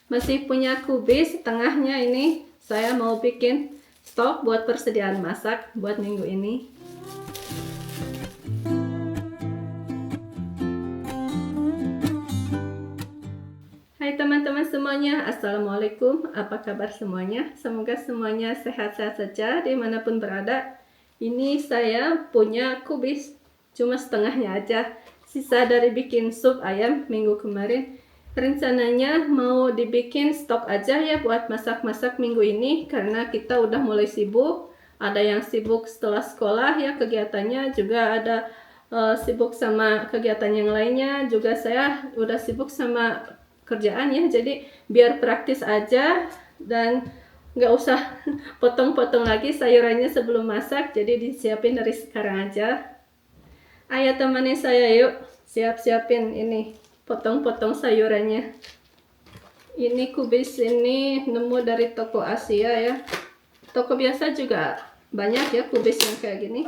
masih punya kubis setengahnya. Ini saya mau bikin stok buat persediaan masak buat minggu ini. Hai teman-teman semuanya, Assalamualaikum. Apa kabar semuanya? Semoga semuanya sehat-sehat saja dimanapun berada. Ini saya punya kubis cuma setengahnya aja, sisa dari bikin sup ayam minggu kemarin. Rencananya mau dibikin stok aja ya buat masak-masak minggu ini, karena kita udah mulai sibuk. Ada yang sibuk setelah sekolah ya kegiatannya, juga ada sibuk sama kegiatan yang lainnya. Juga saya udah sibuk sama kerjaan ya, jadi biar praktis aja dan nggak usah potong-potong lagi sayurannya sebelum masak, jadi disiapin dari sekarang aja. Ayo temani saya yuk, siap-siapin ini potong-potong sayurannya. Ini kubis ini nemu dari toko Asia ya, toko biasa juga banyak ya kubis yang kayak gini,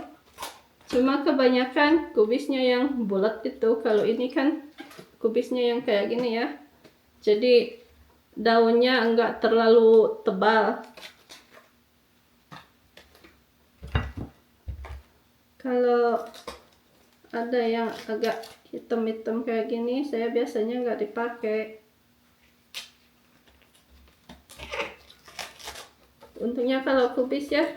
cuma kebanyakan kubisnya yang bulat itu. Kalau ini kan kubisnya yang kayak gini ya, jadi daunnya enggak terlalu tebal. Kalau ada yang agak hitam-hitam kayak gini, saya biasanya enggak dipakai. Untungnya kalau kubis ya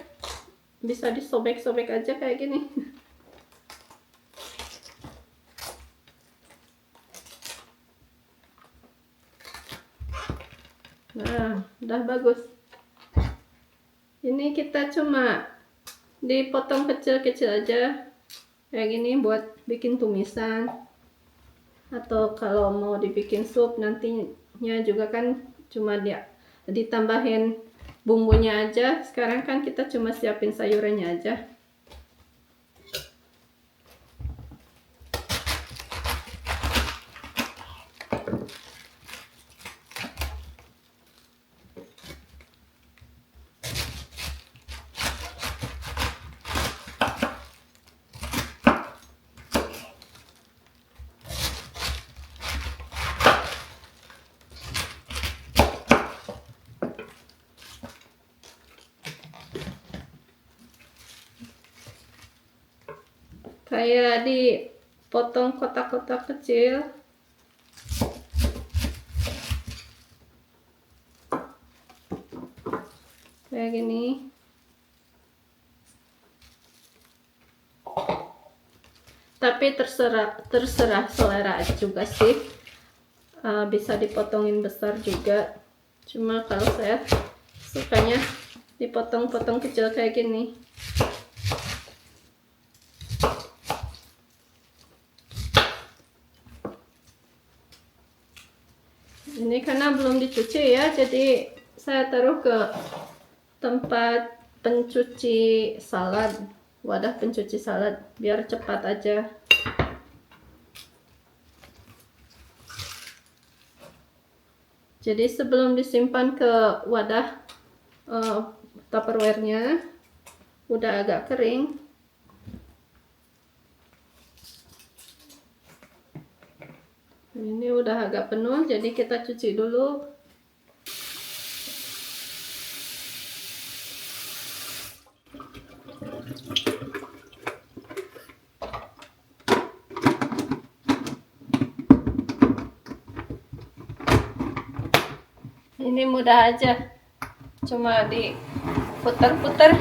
bisa disobek-sobek aja kayak gini. Nah, udah bagus. Ini kita cuma dipotong kecil-kecil aja kayak gini buat bikin tumisan, atau kalau mau dibikin sup nantinya juga kan cuma dia ditambahin bumbunya aja. Sekarang kan kita cuma siapin sayurannya aja. Kayak dipotong kotak-kotak kecil. Kayak gini. Tapi terserah selera juga sih. Bisa dipotongin besar juga. Cuma kalau saya sukanya dipotong-potong kecil kayak gini. Ini karena belum dicuci ya, jadi saya taruh ke tempat pencuci salad, wadah pencuci salad, biar cepat aja. Jadi sebelum disimpan ke wadah Tupperware-nya udah agak kering. Ini udah agak penuh, jadi kita cuci dulu. Ini mudah aja, cuma diputar-putar.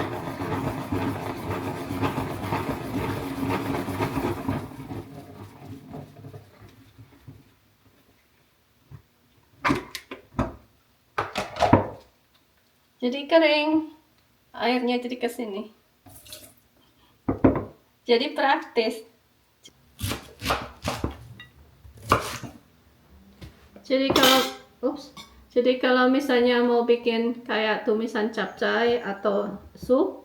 Jadi kering, airnya jadi ke sini. Jadi praktis. Jadi kalau misalnya mau bikin kayak tumisan capcay atau sup,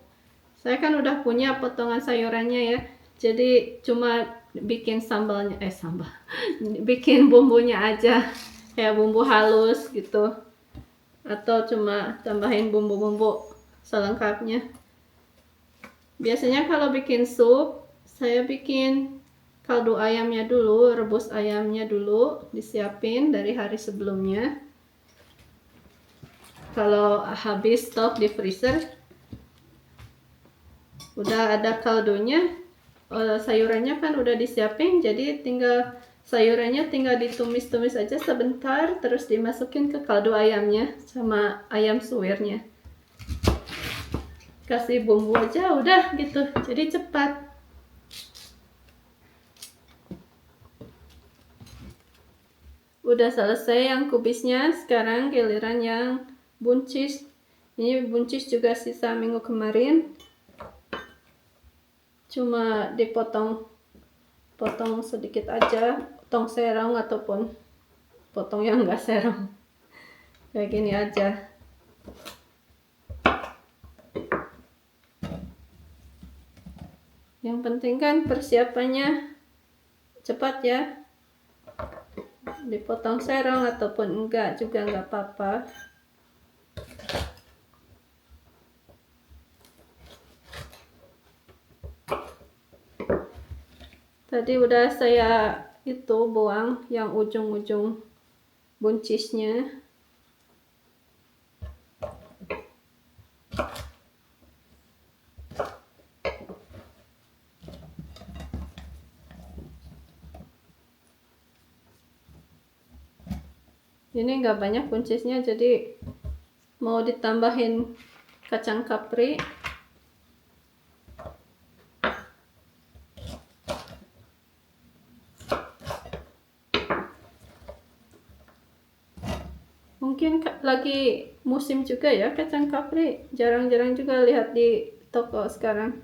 saya kan udah punya potongan sayurannya ya. Jadi cuma bikin sambalnya, bikin bumbunya aja, kayak bumbu halus gitu. Atau cuma tambahin bumbu-bumbu selengkapnya. Biasanya kalau bikin sup, saya bikin kaldu ayamnya dulu, rebus ayamnya dulu, disiapin dari hari sebelumnya. kalau habis stok di freezer, udah ada kaldunya, sayurannya kan udah disiapin, jadi sayurannya tinggal ditumis-tumis aja sebentar, terus dimasukin ke kaldu ayamnya sama ayam suwirnya. Kasih bumbu aja udah gitu, jadi cepat. Udah selesai yang kubisnya, sekarang giliran yang buncis. Ini buncis juga sisa minggu kemarin, cuma dipotong sedikit aja, potong serong ataupun potong yang enggak serong, kayak gini aja. Yang penting kan persiapannya cepat ya, dipotong serong ataupun enggak juga enggak apa-apa. Tadi udah saya buang yang ujung-ujung buncisnya. Ini nggak banyak buncisnya, jadi mau ditambahin kacang kapri. Mungkin lagi musim juga ya kacang kapri, jarang-jarang juga lihat di toko sekarang.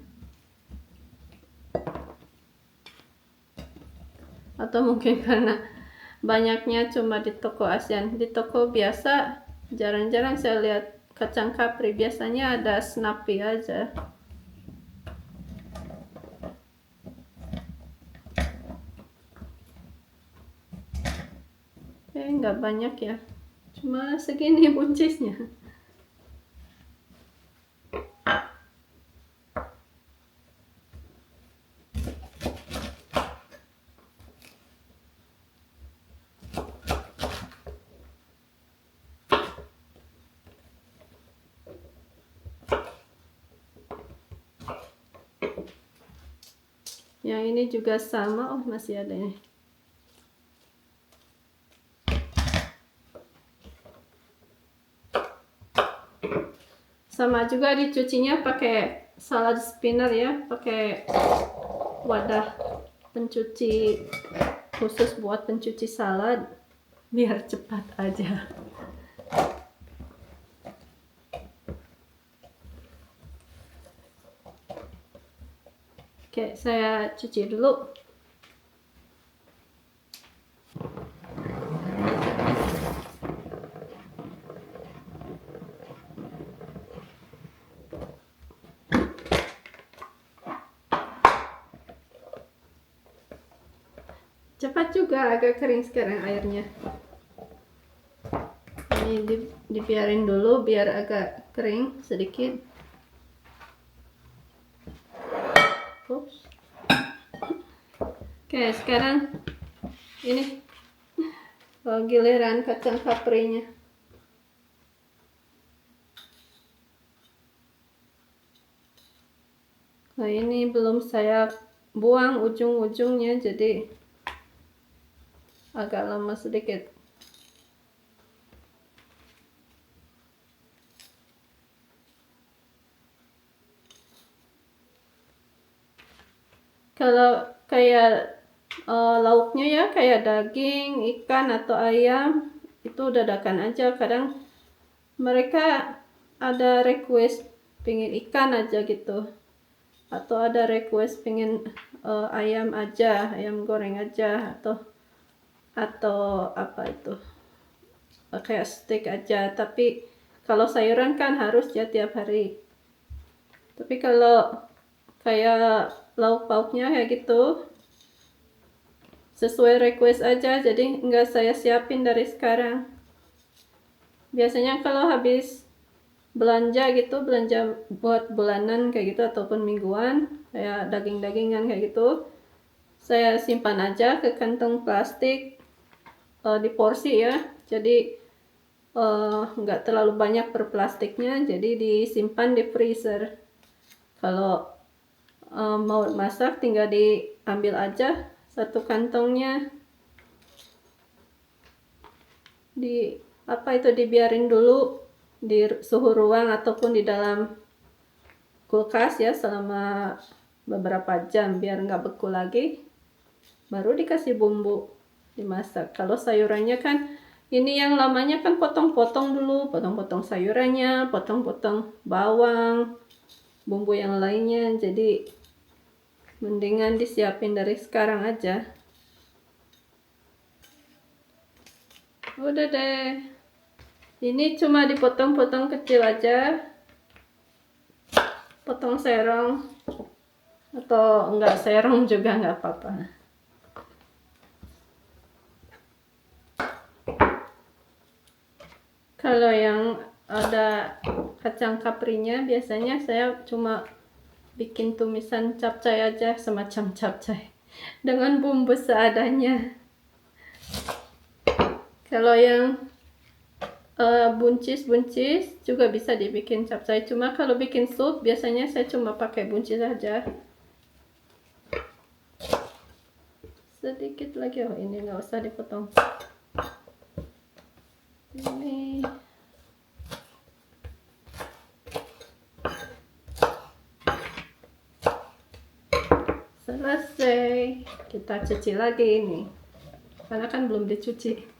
Atau mungkin karena banyaknya cuma di toko ASEAN. Di toko biasa jarang-jarang saya lihat kacang kapri, biasanya ada snappy aja. Nggak banyak ya, cuma segini buncisnya. Yang ini juga sama, oh masih ada nih. Sama juga dicucinya pakai salad spinner ya, pakai wadah pencuci khusus buat pencuci salad, biar cepat aja. Oke, saya cuci dulu. Cepat juga, agak kering sekarang airnya. Ini dibiarin dulu biar agak kering sedikit. Oops. Oke, sekarang ini giliran kacang kaprinya. Nah, ini belum saya buang ujung-ujungnya, jadi agak lama sedikit. Kalau kayak lauknya ya, kayak daging, ikan atau ayam, itu dadakan aja. Kadang mereka ada request pengen ikan aja gitu, atau ada request pengen ayam aja, ayam goreng aja, atau apa itu, kayak steak aja. Tapi kalau sayuran kan harus ya tiap hari. Tapi kalau kayak lauk pauknya kayak gitu, sesuai request aja, jadi nggak saya siapin dari sekarang. Biasanya kalau habis belanja gitu, belanja buat bulanan kayak gitu ataupun mingguan, kayak daging-dagingan kayak gitu, saya simpan aja ke kantong plastik di porsi ya. Jadi nggak terlalu banyak per plastiknya, jadi disimpan di freezer. Kalau mau masak tinggal diambil aja satu kantongnya, dibiarin dulu di suhu ruang ataupun di dalam kulkas ya selama beberapa jam biar nggak beku lagi, baru dikasih bumbu dimasak. Kalau sayurannya kan ini yang lamanya kan potong-potong dulu, potong-potong sayurannya, potong-potong bawang, bumbu yang lainnya, jadi mendingan disiapin dari sekarang aja. Udah deh, ini cuma dipotong-potong kecil aja, potong serong atau enggak serong juga nggak apa-apa. Kalau yang ada kacang kaprinya biasanya saya cuma bikin tumisan capcay aja, semacam capcay dengan bumbu seadanya. Kalau yang buncis-buncis juga bisa dibikin capcay, cuma kalau bikin sup biasanya saya cuma pakai buncis aja. Sedikit lagi, oh ini nggak usah dipotong. Ini selesai, kita cuci lagi ini karena kan belum dicuci.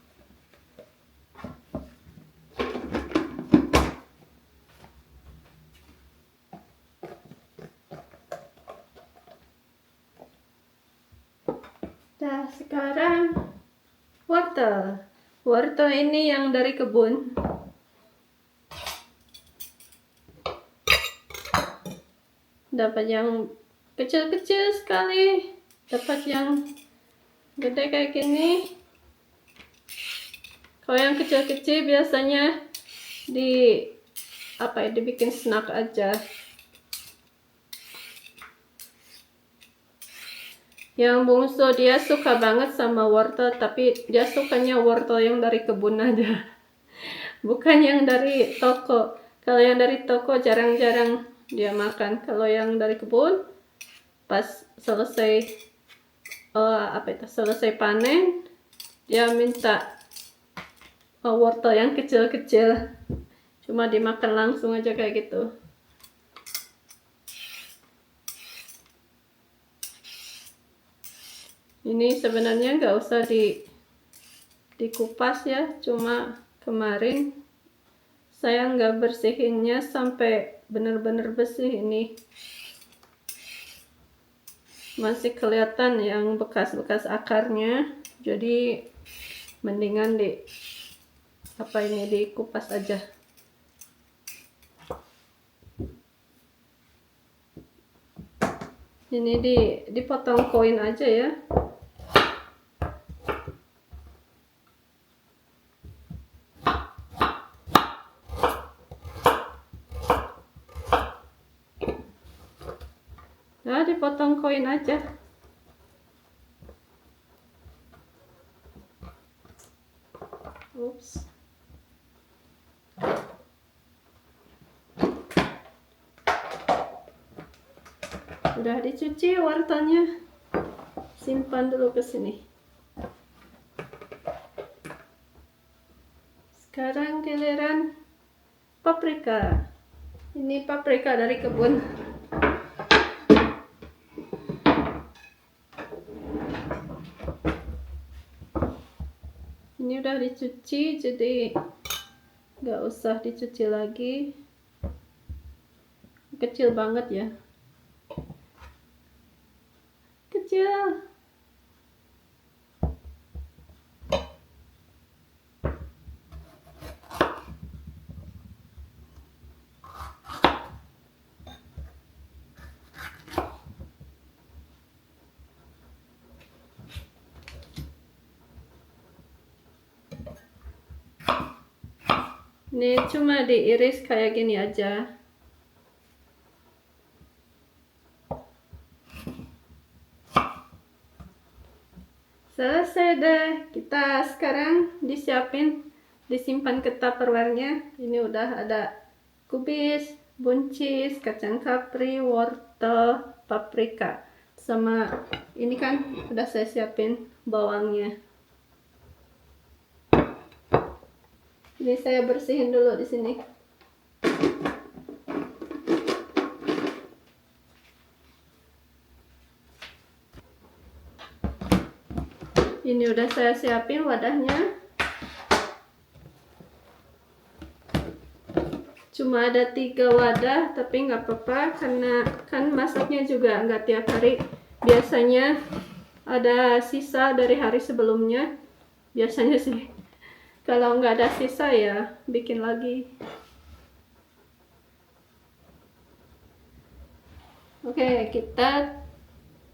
Nah, sekarang wortel ini yang dari kebun. Dapat yang kecil-kecil sekali, dapat yang gede kayak gini. Kalau yang kecil-kecil biasanya dibikin snack aja. Yang bungsu dia suka banget sama wortel, tapi dia sukanya wortel yang dari kebun aja, bukan yang dari toko. Kalau yang dari toko jarang-jarang dia makan. Kalau yang dari kebun, pas selesai selesai panen, dia minta wortel yang kecil-kecil, cuma dimakan langsung aja kayak gitu. Ini sebenarnya nggak usah dikupas ya, cuma kemarin saya nggak bersihinnya sampai benar-benar bersih. Ini masih kelihatan yang bekas-bekas akarnya, jadi mendingan dikupas aja. Ini dipotong koin aja ya. Nah, dipotong koin aja. Ups. Udah dicuci wortelnya, simpan dulu ke sini. Sekarang giliran paprika. Ini paprika dari kebun. Ini udah dicuci, jadi nggak usah dicuci lagi. Kecil banget ya, kecil. Ini cuma diiris kayak gini aja. Selesai deh. Kita sekarang disimpan ke tupperware-nya. Ini udah ada kubis, buncis, kacang kapri, wortel, paprika, sama ini kan udah saya siapin bawangnya. Ini saya bersihin dulu di sini. Ini udah saya siapin wadahnya. Cuma ada 3 wadah, tapi nggak apa-apa karena kan masaknya juga nggak tiap hari. Biasanya ada sisa dari hari sebelumnya. Biasanya sih. Kalau nggak ada sisa ya bikin lagi. Oke, kita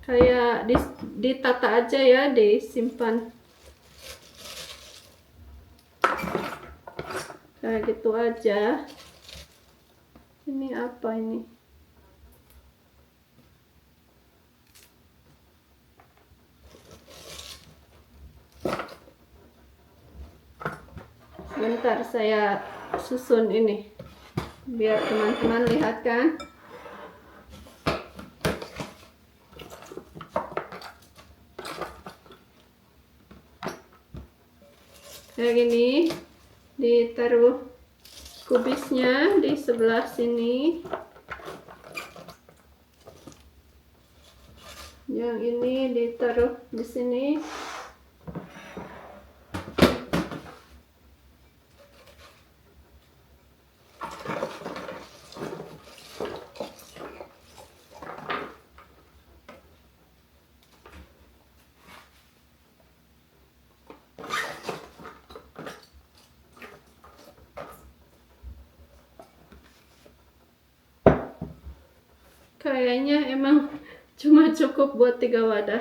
kayak ditata aja ya, disimpan. Kayak gitu aja. Ini apa ini? Bentar saya susun ini biar teman-teman lihat kan. Kayak gini, ditaruh kubisnya di sebelah sini. Yang ini ditaruh di sini. Kayaknya emang cuma cukup buat 3 wadah.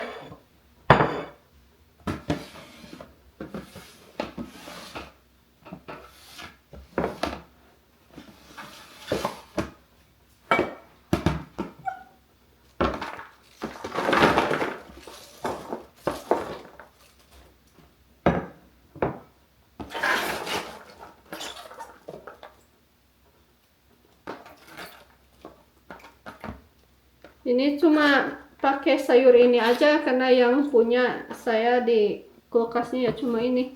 Ini cuma pakai sayur ini aja karena yang punya saya di kulkasnya ya cuma ini.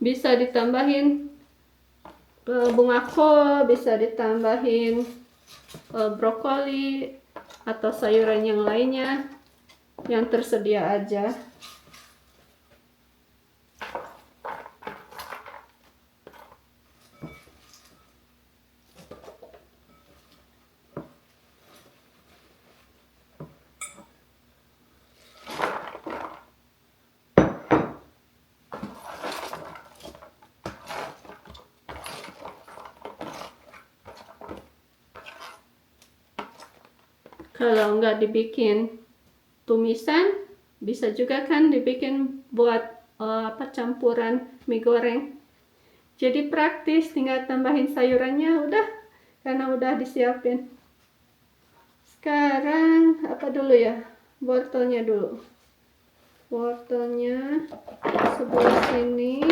Bisa ditambahin bunga kol, bisa ditambahin brokoli atau sayuran yang lainnya yang tersedia aja. Kalau nggak dibikin tumisan, bisa juga kan dibikin buat campuran mie goreng. Jadi praktis, tinggal tambahin sayurannya udah, karena udah disiapin. Sekarang apa dulu ya? Wortelnya dulu. Wortelnya sebelah sini.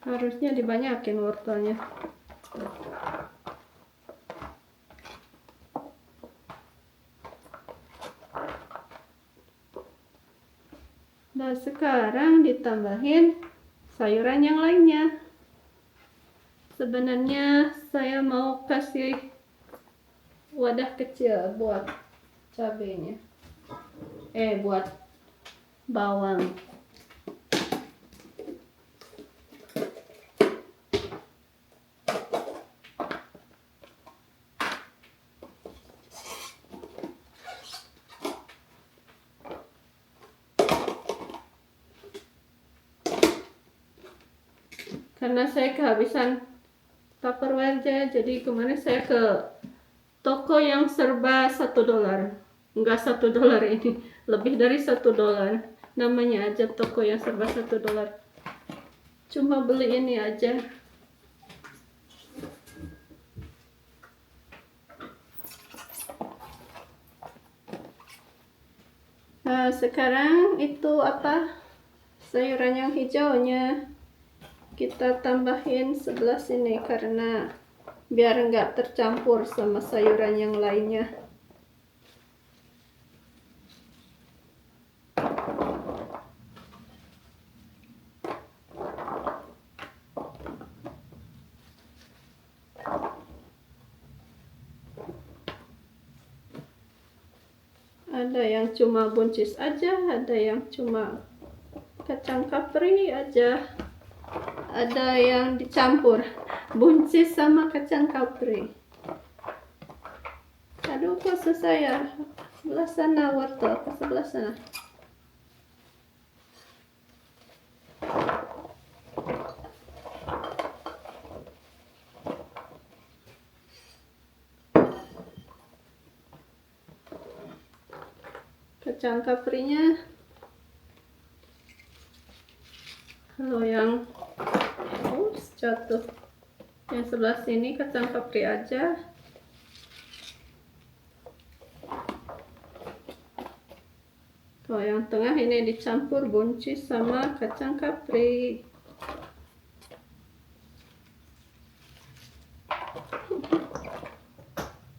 Harusnya dibanyakin wortelnya. Dan sekarang ditambahin sayuran yang lainnya. Sebenarnya saya mau kasih wadah kecil buat cabenya. Buat bawang. Karena saya kehabisan Tupperware aja. Jadi kemarin saya ke toko yang serba $1. Enggak $1 ini, lebih dari $1. Namanya aja toko yang serba $1. Cuma beli ini aja. Nah, sekarang itu apa? Sayuran yang hijaunya kita tambahin sebelah sini karena biar enggak tercampur sama sayuran yang lainnya. Ada yang cuma buncis aja, ada yang cuma kacang kapri aja, ada yang dicampur buncis sama kacang kapri. Aduh, kok saya sebelah sana wortel, ke sebelah sana. Kacang kaprinya, kalau yang jatuh, yang sebelah sini kacang kapri aja. Kalau yang tengah ini dicampur buncis sama kacang kapri.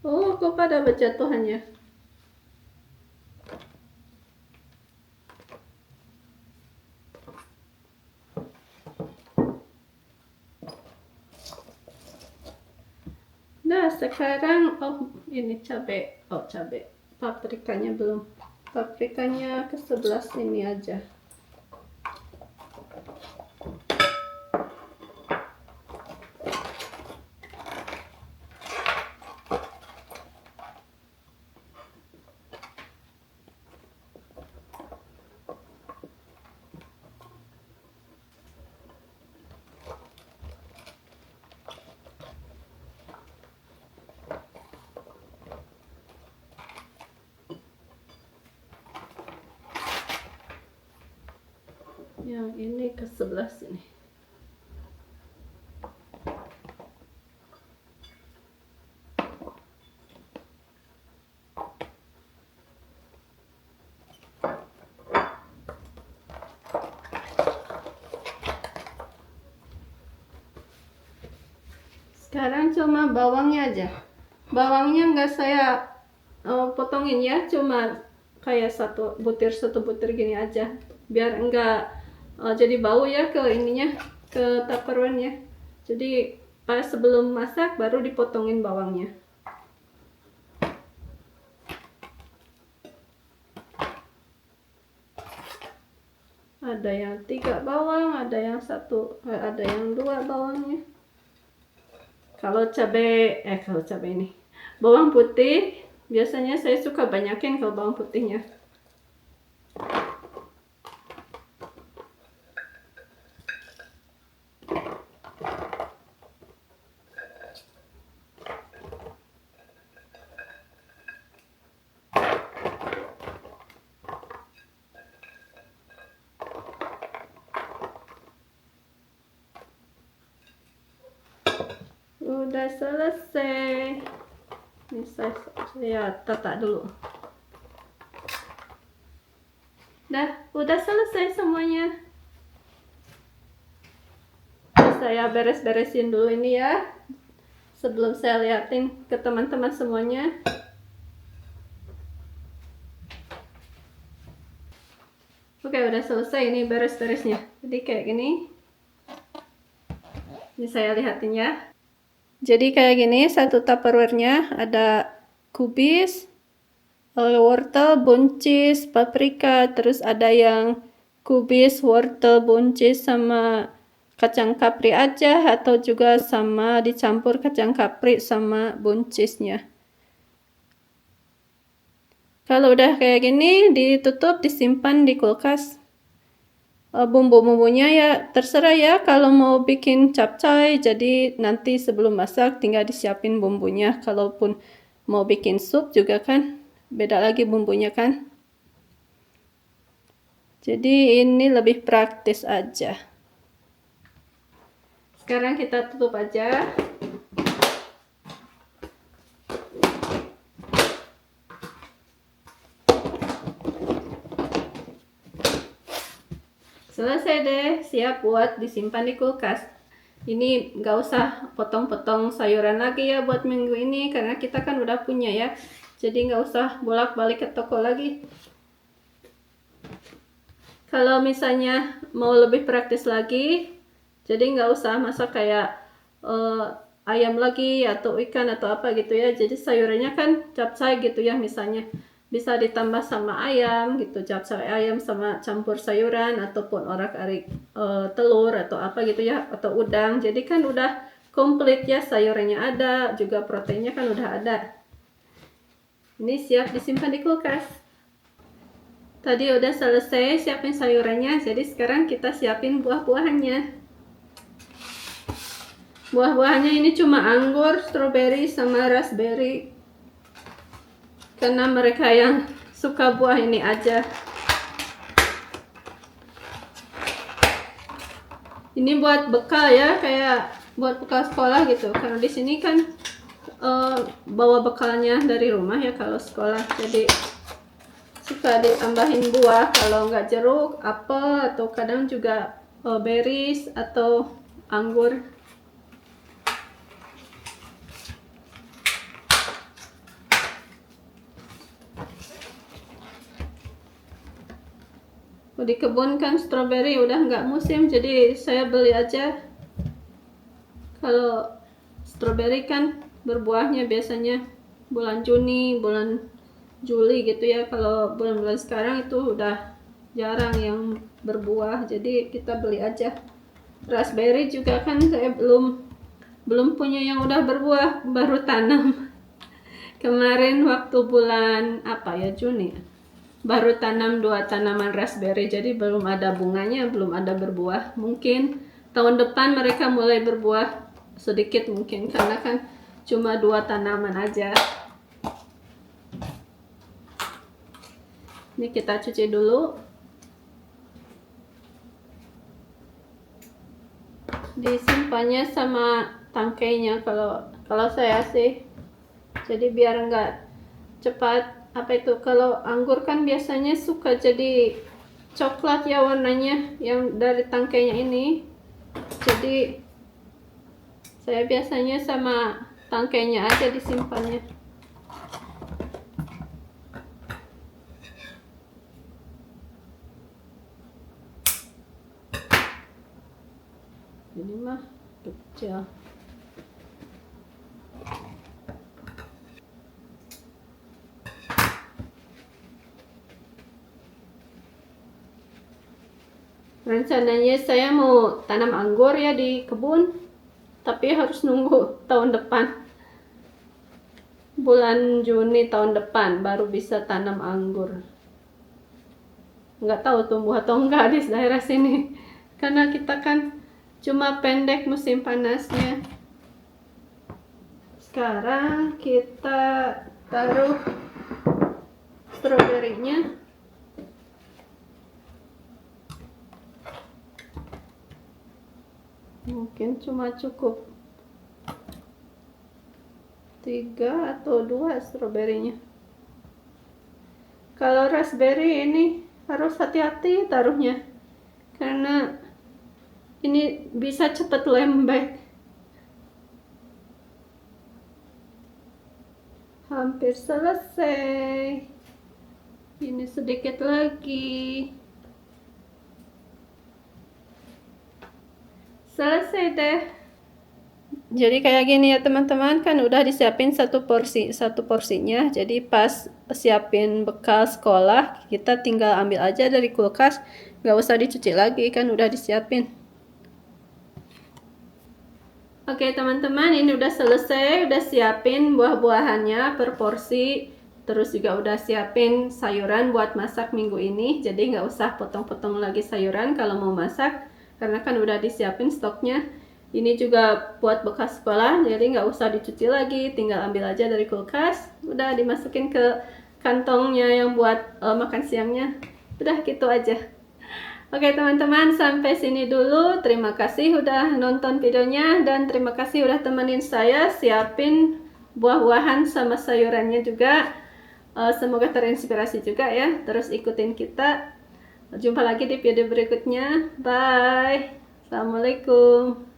Oh, kok pada berjatuhannya? Nah, sekarang ini cabai. Cabai. Paprikanya belum. Paprikanya ke sebelah sini aja. Yang ini ke sebelah sini. Sekarang cuma bawangnya aja. Bawangnya nggak saya potongin ya, cuma kayak satu butir gini aja, biar enggak jadi bau ya ke ininya, ke tupperware-nya. Jadi pas sebelum masak baru dipotongin bawangnya. Ada yang 3 bawang, ada yang 2 bawangnya. Kalau cabai ini bawang putih, biasanya saya suka banyakin kalau bawang putihnya. Udah selesai. Ini saya tata dulu. Udah selesai semuanya. Saya beres-beresin dulu ini ya, sebelum saya liatin ke teman-teman semuanya. Oke, udah selesai ini beres-beresnya. Jadi kayak gini. Ini saya lihatin ya. Jadi kayak gini, satu tupperware-nya ada kubis, wortel, buncis, paprika, terus ada yang kubis, wortel, buncis sama kacang kapri aja, atau juga sama dicampur kacang kapri sama buncisnya. Kalau udah kayak gini, ditutup, disimpan di kulkas. Bumbu-bumbunya ya terserah ya, kalau mau bikin capcay jadi nanti sebelum masak tinggal disiapin bumbunya. Kalaupun mau bikin sup juga kan beda lagi bumbunya kan. Jadi ini lebih praktis aja. Sekarang kita tutup aja. Selesai deh, siap buat disimpan di kulkas. Ini nggak usah potong-potong sayuran lagi ya buat minggu ini, karena kita kan udah punya ya. Jadi nggak usah bolak-balik ke toko lagi. Kalau misalnya mau lebih praktis lagi, jadi nggak usah masak kayak ayam lagi atau ikan atau apa gitu ya. Jadi sayurannya kan capcay gitu ya, misalnya bisa ditambah sama ayam gitu, capcay ayam sama campur sayuran ataupun orak-arik telur atau apa gitu ya, atau udang. Jadi kan udah komplit ya, sayurannya ada, juga proteinnya kan udah ada. Ini siap disimpan di kulkas. Tadi udah selesai siapin sayurannya, jadi sekarang kita siapin buah-buahannya. Buah-buahannya ini cuma anggur, stroberi, sama raspberry. Karena mereka yang suka buah ini aja. Ini buat bekal ya, kayak buat bekal sekolah gitu. Karena di sini kan bawa bekalnya dari rumah ya kalau sekolah. Jadi suka ditambahin buah, kalau nggak jeruk, apel, atau kadang juga berries atau anggur. Di kebun kan stroberi udah nggak musim, jadi saya beli aja. Kalau stroberi kan berbuahnya biasanya bulan Juni, bulan Juli gitu ya. Kalau bulan-bulan sekarang itu udah jarang yang berbuah, jadi kita beli aja. Raspberry juga kan saya belum punya yang udah berbuah, baru tanam kemarin waktu bulan apa ya, Juni, baru tanam 2 tanaman raspberry, jadi belum ada bunganya, belum ada berbuah. Mungkin tahun depan mereka mulai berbuah sedikit mungkin, karena kan cuma 2 tanaman aja. Ini kita cuci dulu. Disimpannya sama tangkainya kalau saya sih. Jadi biar nggak cepat apa itu, kalau anggur kan biasanya suka jadi coklat ya warnanya yang dari tangkainya ini. Jadi saya biasanya sama tangkainya aja disimpannya. Ini mah kecil. Rencananya saya mau tanam anggur ya di kebun, tapi harus nunggu tahun depan. Bulan Juni tahun depan baru bisa tanam anggur. Nggak tahu tumbuh atau enggak di daerah sini. Karena kita kan cuma pendek musim panasnya. Sekarang kita taruh stroberinya. Mungkin cuma cukup 3 atau 2 stroberinya. Kalau raspberry ini harus hati-hati taruhnya, karena ini bisa cepat lembek. Hampir selesai. Ini sedikit lagi. Selesai deh. Jadi kayak gini ya teman-teman, kan udah disiapin satu porsinya. Jadi pas siapin bekal sekolah, kita tinggal ambil aja dari kulkas, nggak usah dicuci lagi, kan udah disiapin. Oke teman-teman, ini udah selesai, udah siapin buah-buahannya per porsi. Terus juga udah siapin sayuran buat masak minggu ini, jadi nggak usah potong-potong lagi sayuran kalau mau masak, karena kan udah disiapin stoknya. Ini juga buat bekas sekolah, jadi nggak usah dicuci lagi, tinggal ambil aja dari kulkas, udah dimasukin ke kantongnya yang buat makan siangnya. Udah gitu aja. Oke teman-teman, sampai sini dulu. Terima kasih udah nonton videonya, dan terima kasih udah temenin saya siapin buah-buahan sama sayurannya juga. Semoga terinspirasi juga ya. Terus ikutin kita. Jumpa lagi di video berikutnya. Bye. Assalamualaikum.